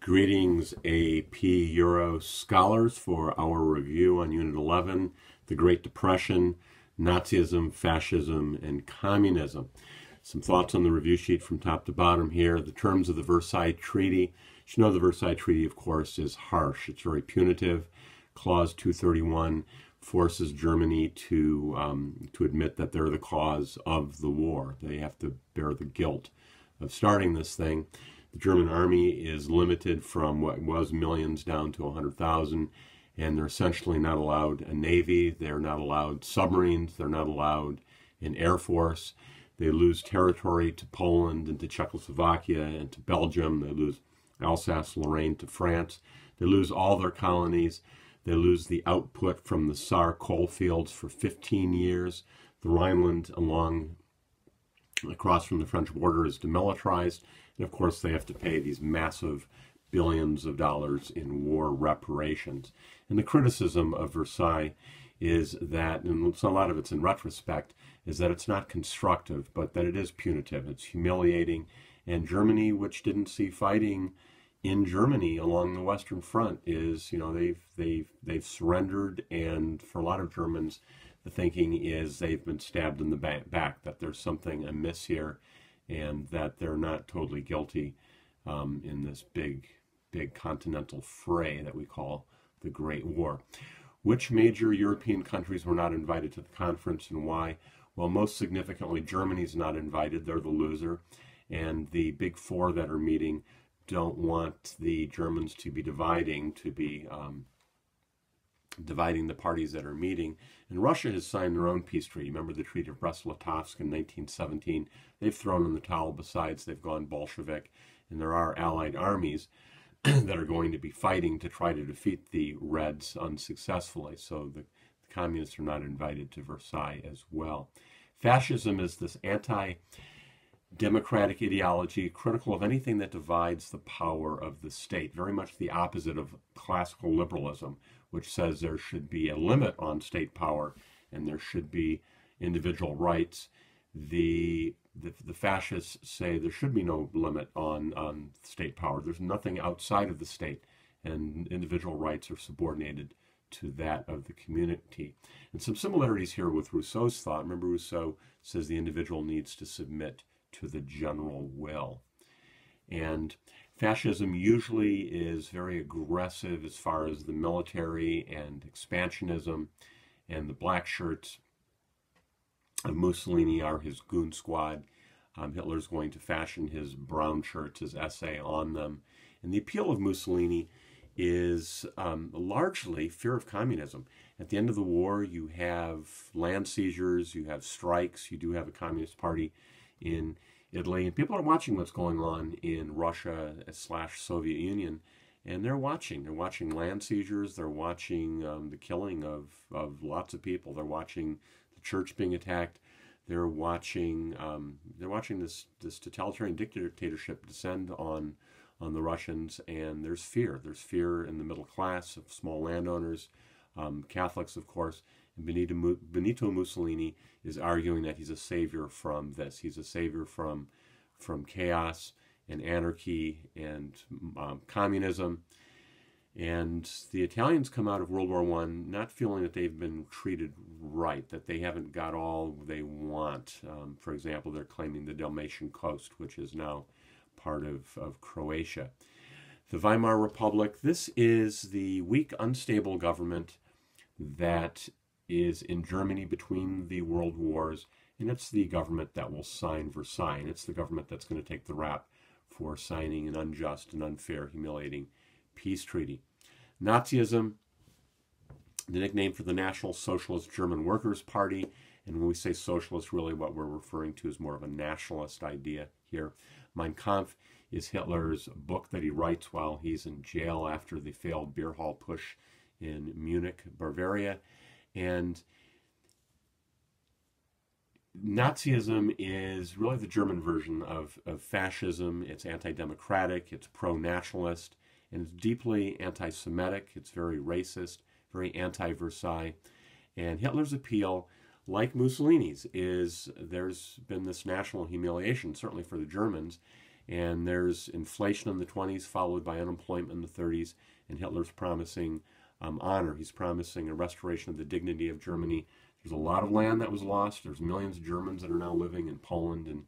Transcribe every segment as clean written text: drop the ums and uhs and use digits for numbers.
Greetings, AP Euro scholars, for our review on Unit 11, the Great Depression, Nazism, Fascism, and Communism. Some thoughts on the review sheet from top to bottom here. The terms of the Versailles Treaty. You should know the Versailles Treaty, of course, is harsh. It's very punitive. Clause 231 forces Germany to admit that they're the cause of the war. They have to bear the guilt of starting this thing. The German army is limited from what was millions down to 100,000, and they're essentially not allowed a navy. They're not allowed submarines. They're not allowed an air force. They lose territory to Poland and to Czechoslovakia and to Belgium. They lose Alsace-Lorraine to France. They lose all their colonies. They lose the output from the Saar coal fields for 15 years. The Rhineland across from the French border is demilitarized. And of course, they have to pay these massive billions of dollars in war reparations. And the criticism of Versailles is that, and a lot of it's in retrospect, is that it's not constructive, but that it is punitive. It's humiliating. And Germany, which didn't see fighting in Germany along the Western Front, is, they've surrendered. And for a lot of Germans, the thinking is they've been stabbed in the back, that there's something amiss here, and that they're not totally guilty in this big continental fray that we call the Great War. Which major European countries were not invited to the conference, and why? Well, most significantly, Germany's not invited. They're the loser. And the big four that are meeting don't want the Germans to be dividing the parties that are meeting. And Russia has signed their own peace treaty. Remember the Treaty of Brest-Litovsk in 1917? They've thrown in the towel. Besides, they've gone Bolshevik, and there are allied armies that are going to be fighting to try to defeat the Reds unsuccessfully. So the communists are not invited to Versailles as well. Fascism is this anti-democratic ideology, critical of anything that divides the power of the state, very much the opposite of classical liberalism, which says there should be a limit on state power and there should be individual rights. The fascists say there should be no limit on state power. There's nothing outside of the state, and individual rights are subordinated to that of the community. And some similarities here with Rousseau's thought. Remember, Rousseau says the individual needs to submit to the general will. And fascism usually is very aggressive as far as the military and expansionism, and the black shirts of Mussolini are his goon squad. Hitler's going to fashion his brown shirts, his essay on them. And the appeal of Mussolini is largely fear of communism. At the end of the war, you have land seizures, you have strikes, you do have a communist party in Italy, and people are watching what's going on in Russia/Soviet Union, and they're watching land seizures, they're watching the killing of lots of people, they're watching the church being attacked, they're watching this totalitarian dictatorship descend on the Russians, and there's fear in the middle class of small landowners, Catholics, of course. Benito Mussolini is arguing that he's a savior from this. He's a savior from chaos and anarchy and communism. And the Italians come out of World War I not feeling that they've been treated right, that they haven't got all they want. For example, they're claiming the Dalmatian coast, which is now part of Croatia. The Weimar Republic, this is the weak, unstable government that is in Germany between the world wars, and it's the government that will sign Versailles, and it's the government that's going to take the rap for signing an unjust and unfair, humiliating peace treaty. Nazism, the nickname for the National Socialist German Workers' Party, and when we say socialist, really what we're referring to is more of a nationalist idea here. Mein Kampf is Hitler's book that he writes while he's in jail after the failed beer hall push in Munich, Bavaria. And Nazism is really the German version of fascism. It's anti-democratic, it's pro-nationalist, and it's deeply anti-Semitic. It's very racist, very anti-Versailles. And Hitler's appeal, like Mussolini's, is there's been this national humiliation, certainly for the Germans, And there's inflation in the 20s, followed by unemployment in the 30s, and Hitler's promising honor. He's promising a restoration of the dignity of Germany. There's a lot of land that was lost. There's millions of Germans that are now living in Poland and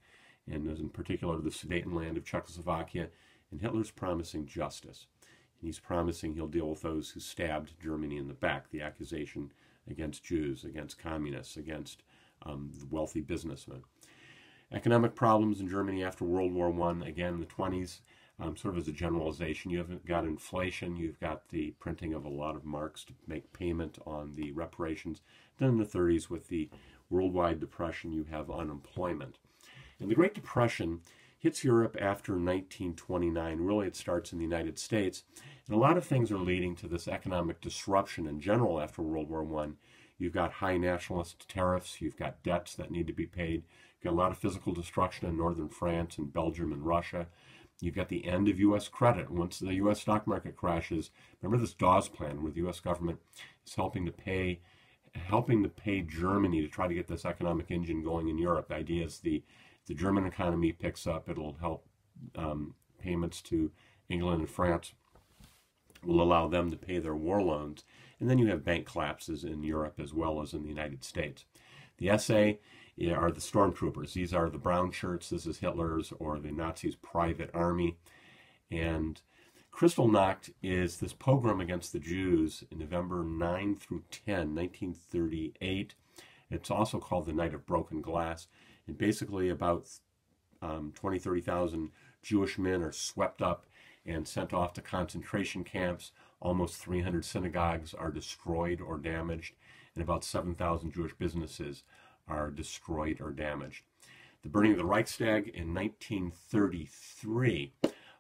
in particular the Sudetenland of Czechoslovakia. And Hitler's promising justice. And he's promising he'll deal with those who stabbed Germany in the back, the accusation against Jews, against communists, against the wealthy businessmen. Economic problems in Germany after World War I, again in the 20s, sort of as a generalization. You've got inflation, you've got the printing of a lot of marks to make payment on the reparations. Then in the 30s, with the worldwide depression, you have unemployment. And the Great Depression hits Europe after 1929. Really, it starts in the United States. And a lot of things are leading to this economic disruption in general after World War I. You've got high nationalist tariffs. You've got debts that need to be paid. You've got a lot of physical destruction in northern France and Belgium and Russia. You've got the end of U.S. credit. Once the U.S. stock market crashes, remember this Dawes plan where the U.S. government is helping to pay Germany to try to get this economic engine going in Europe. The idea is the German economy picks up, it'll help payments to England and France will allow them to pay their war loans. And then you have bank collapses in Europe as well as in the United States. The SA are the stormtroopers. These are the brown shirts. This is Hitler's or the Nazis' private army. And Kristallnacht is this pogrom against the Jews in November 9 through 10, 1938. It's also called the Night of Broken Glass. And basically about 30,000 Jewish men are swept up and sent off to concentration camps. Almost 300 synagogues are destroyed or damaged, and about 7,000 Jewish businesses are destroyed or damaged. The burning of the Reichstag in 1933.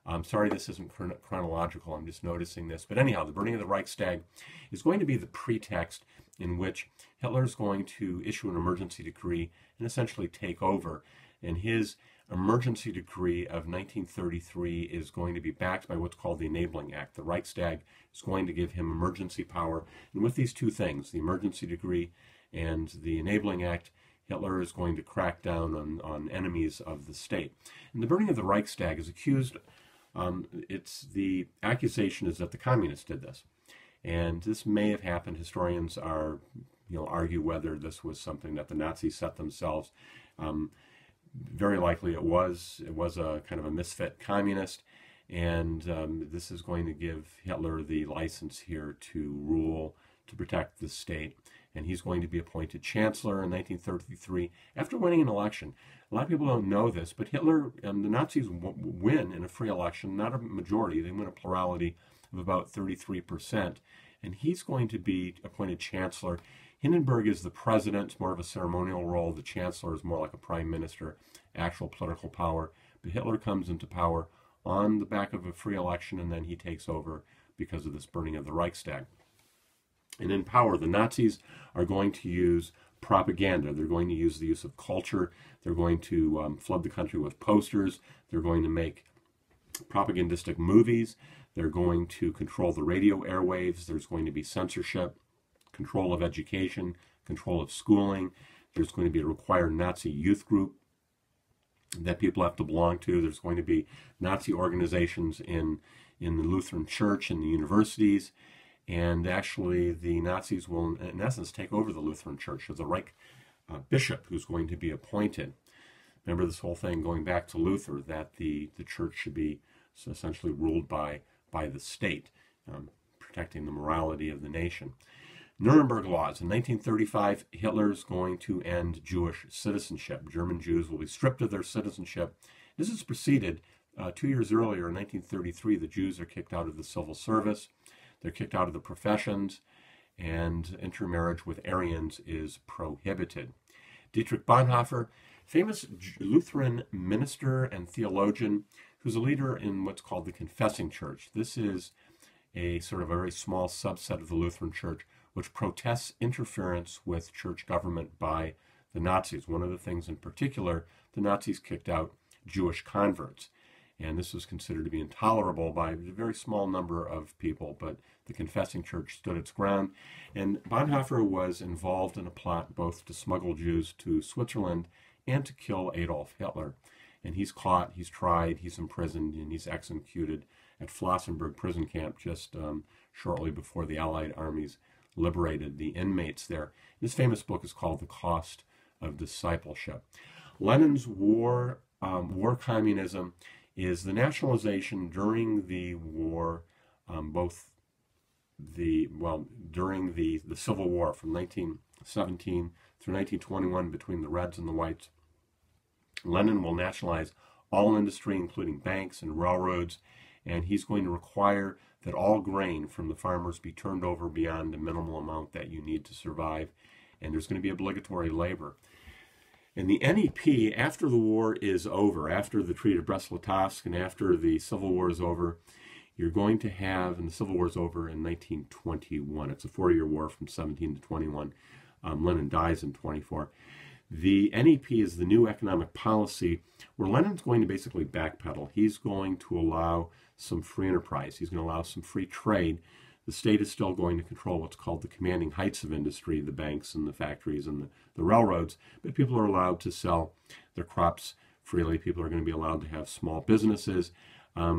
I'm sorry this isn't chronological, I'm just noticing this. But anyhow, the burning of the Reichstag is going to be the pretext in which Hitler is going to issue an emergency decree and essentially take over. And his emergency decree of 1933 is going to be backed by what's called the Enabling Act. The Reichstag is going to give him emergency power. And with these two things, the emergency decree and the Enabling Act, Hitler is going to crack down on enemies of the state. And the burning of the Reichstag is accused, the accusation is that the communists did this. And this may have happened. Historians argue whether this was something that the Nazis set themselves. Very likely it was. It was a kind of a misfit communist. And this is going to give Hitler the license here to rule, to protect the state. And he's going to be appointed chancellor in 1933 after winning an election. A lot of people don't know this, but Hitler and the Nazis win in a free election, not a majority. They win a plurality of about 33%. And he's going to be appointed chancellor. Hindenburg is the president, it's more of a ceremonial role. The chancellor is more like a prime minister, actual political power. But Hitler comes into power on the back of a free election, and then he takes over because of this burning of the Reichstag. And in power, the Nazis are going to use propaganda. They're going to use the use of culture. They're going to flood the country with posters. They're going to make propagandistic movies. They're going to control the radio airwaves. There's going to be censorship, control of education, control of schooling. There's going to be a required Nazi youth group that people have to belong to. There's going to be Nazi organizations in the Lutheran Church and the universities. And actually, the Nazis will, in essence, take over the Lutheran Church. There's a Reich bishop who's going to be appointed. Remember this whole thing going back to Luther, that the church should be essentially ruled by the state, protecting the morality of the nation. Nuremberg laws. In 1935, Hitler's going to end Jewish citizenship. German Jews will be stripped of their citizenship. This is preceded 2 years earlier, in 1933, the Jews are kicked out of the civil service. They're kicked out of the professions, and intermarriage with Aryans is prohibited. Dietrich Bonhoeffer, famous Lutheran minister and theologian, who's a leader in what's called the Confessing Church. This is a sort of a very small subset of the Lutheran Church, which protests interference with church government by the Nazis. One of the things in particular, the Nazis kicked out Jewish converts. And this was considered to be intolerable by a very small number of people, but the Confessing Church stood its ground. And Bonhoeffer was involved in a plot both to smuggle Jews to Switzerland and to kill Adolf Hitler. and he's caught, he's tried, he's imprisoned, and he's executed at Flossenburg prison camp just shortly before the Allied armies liberated the inmates there. This famous book is called The Cost of Discipleship. Lenin's war communism is the nationalization during the war, during the Civil War from 1917 through 1921 between the Reds and the Whites. Lenin will nationalize all industry, including banks and railroads, and he's going to require that all grain from the farmers be turned over beyond the minimal amount that you need to survive, and there's going to be obligatory labor. And the NEP, after the war is over, after the Treaty of Brest-Litovsk and after the Civil War is over, you're going to have, and the Civil War is over in 1921. It's a 4-year war from 17 to 21. Lenin dies in 24. The NEP is the new economic policy where Lenin's going to basically backpedal. He's going to allow some free enterprise. He's going to allow some free trade. The state is still going to control what's called the commanding heights of industry, the banks and the factories and the railroads, but people are allowed to sell their crops freely. People are going to be allowed to have small businesses.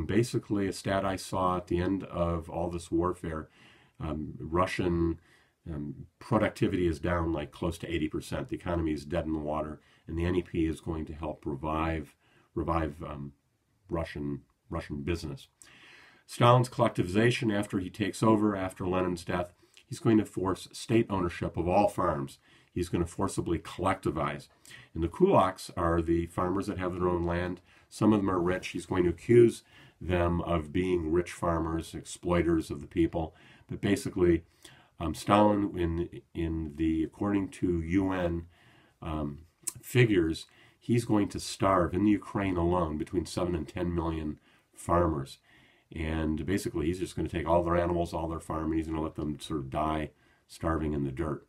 Basically, a stat I saw at the end of all this warfare, Russian productivity is down like close to 80%. The economy is dead in the water, and the NEP is going to help revive Russian business. Stalin's collectivization, after he takes over, after Lenin's death, he's going to force state ownership of all farms. He's going to forcibly collectivize. And the kulaks are the farmers that have their own land. Some of them are rich. He's going to accuse them of being rich farmers, exploiters of the people. But basically, Stalin, according to UN figures, he's going to starve in the Ukraine alone between 7 and 10 million farmers. And basically, he's just going to take all their animals, all their farm, and he's going to let them sort of die starving in the dirt.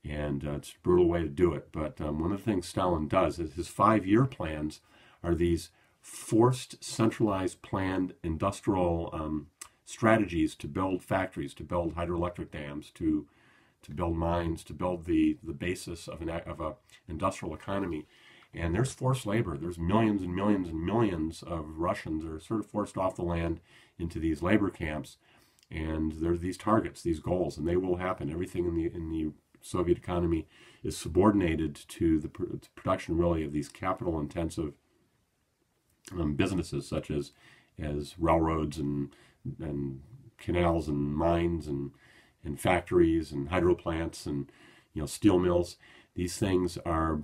And it's a brutal way to do it. But one of the things Stalin does is his 5-year plans are these forced, centralized, planned industrial strategies to build factories, to build hydroelectric dams, to build mines, to build the basis of an industrial economy. And there's forced labor. There's millions and millions and millions of Russians that are sort of forced off the land into these labor camps. And there's these targets, these goals, and they will happen. Everything in the Soviet economy is subordinated to the production, really, of these capital-intensive businesses, such as railroads and canals and mines and factories and hydro plants and steel mills. These things are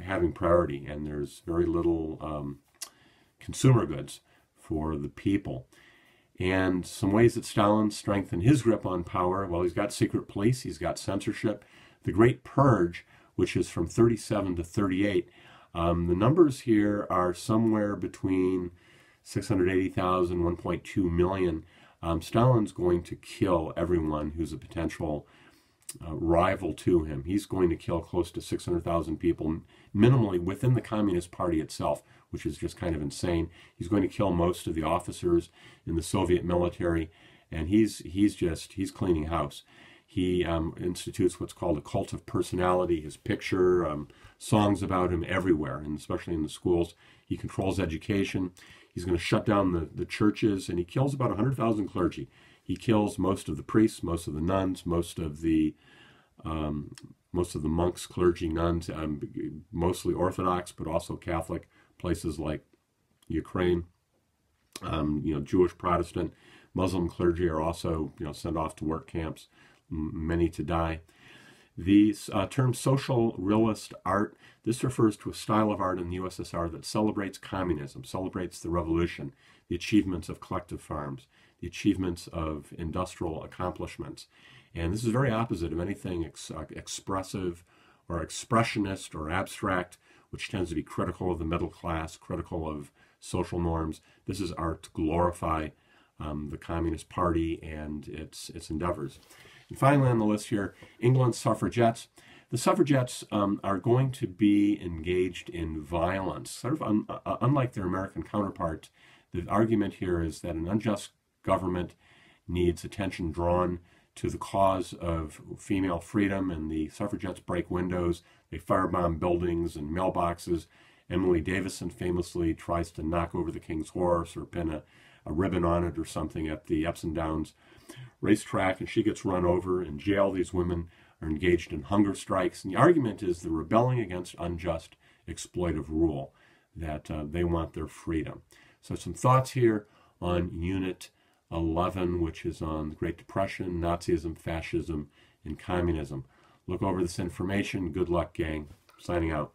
having priority, and there's very little consumer goods for the people. And some ways that Stalin strengthened his grip on power, well, he's got secret police, he's got censorship. The Great Purge, which is from 37 to 38, the numbers here are somewhere between 680,000, 1.2 million. Stalin's going to kill everyone who's a potential rival to him. He's going to kill close to 600,000 people minimally within the Communist Party itself, which is just kind of insane. He's going to kill most of the officers in the Soviet military, and he's cleaning house. He institutes what's called a cult of personality. His picture, songs about him everywhere, and especially in the schools. He controls education. He's going to shut down the churches, and he kills about 100,000 clergy. He kills most of the priests, most of the nuns, most of the monks, clergy, nuns, mostly Orthodox, but also Catholic. Places like Ukraine, Jewish, Protestant, Muslim clergy are also sent off to work camps, many to die. The term social realist art, this refers to a style of art in the USSR that celebrates communism, celebrates the revolution, the achievements of collective farms, the achievements of industrial accomplishments. And this is very opposite of anything expressive or expressionist or abstract, which tends to be critical of the middle class, critical of social norms. This is art to glorify the Communist Party and its endeavors. And finally on the list here, England's suffragettes. The suffragettes are going to be engaged in violence. Sort of unlike their American counterparts, the argument here is that an unjust government needs attention drawn to the cause of female freedom, and the suffragettes break windows, they firebomb buildings and mailboxes, Emily Davison famously tries to knock over the king's horse or pin a ribbon on it or something at the Epsom Downs racetrack, and she gets run over. In jail, these women are engaged in hunger strikes. And the argument is they're rebelling against unjust, exploitive rule, that they want their freedom. So some thoughts here on Unit 11, which is on the Great Depression, Nazism, Fascism, and Communism. Look over this information. Good luck, gang. Signing out.